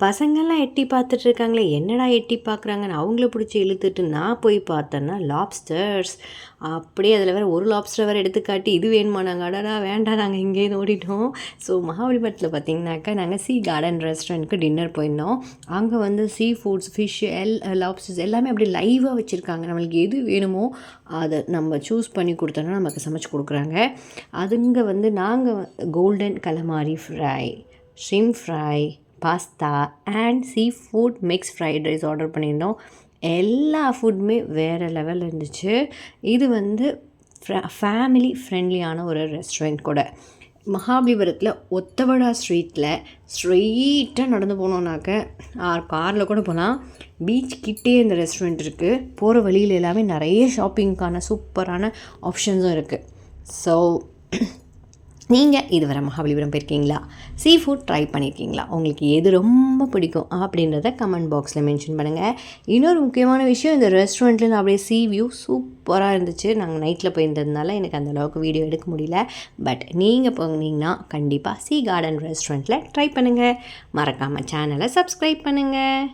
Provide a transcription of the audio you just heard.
பசங்கள்லாம் எட்டி பார்த்துட்ருக்காங்களே, என்னடா எட்டி பார்க்குறாங்கன்னு அவங்கள பிடிச்சி இழுத்துட்டு நான் போய் பார்த்தேன்னா லாப்ஸ்டர்ஸ். அப்படியே அதில் வேறு ஒரு லாப்ஸ்டர் வேறு எடுத்து காட்டி இது வேணுமா, நாங்கள் அடடா வேண்டாம் நாங்கள் இங்கேயே ஓடிட்டோம். ஸோ மகாபலிபுரத்தில் பார்த்திங்கனாக்கா நாங்கள் சீ கார்டன் ரெஸ்டாரண்ட்டுக்கு டின்னர் போயிருந்தோம். அங்கே வந்து சீ ஃபுட்ஸ், ஃபிஷ், லாப்ஸ்டர்ஸ் எல்லாமே அப்படியே லைவாக வச்சுருக்காங்க. நம்மளுக்கு எது வேணுமோ அதை நம்ம சூஸ் பண்ணி கொடுத்தோன்னா நமக்கு சமைச்சு கொடுக்குறாங்க. அதுங்க வந்து நாங்கள் golden calamari fry, shrimp fry, pasta and seafood mix fried rice order பண்ணியிருந்தோம். எல்லா ஃபுட்டுமே வேறு லெவலில் இருந்துச்சு. இது வந்து ஃபேமிலி ஃப்ரெண்ட்லியான ஒரு ரெஸ்டாரண்ட் கூட. மகாபலிபுரத்தில் ஒத்தவடா ஸ்ட்ரீட்டில் ஸ்ட்ரெயிட்டாக நடந்து போனோன்னாக்க காரில் கூட போகலாம். பீச் கிட்டே இந்த ரெஸ்டாரண்ட் இருக்குது. போகிற வழியில் எல்லாமே நிறைய ஷாப்பிங்க்கான சூப்பரான ஆப்ஷன்ஸும் இருக்குது. ஸோ நீங்கள் இதுவரை மகாபலிபுரம் போயிருக்கீங்களா? சீ ஃபுட் ட்ரை பண்ணியிருக்கீங்களா? உங்களுக்கு எது ரொம்ப பிடிக்கும் அப்படின்றத கமெண்ட் பாக்ஸில் மென்ஷன் பண்ணுங்கள். இன்னொரு முக்கியமான விஷயம், இந்த ரெஸ்டாரண்ட்லேருந்து அப்படியே சீ வியூ சூப்பராக இருந்துச்சு. நாங்கள் நைட்டில் போயிருந்ததுனால எனக்கு அந்தளவுக்கு வீடியோ எடுக்க முடியல. பட் நீங்கள் போனீங்கன்னா கண்டிப்பாக சீ கார்டன் ரெஸ்டாரண்ட்டில் ட்ரை பண்ணுங்கள். மறக்காமல் சேனலை சப்ஸ்கிரைப் பண்ணுங்கள்.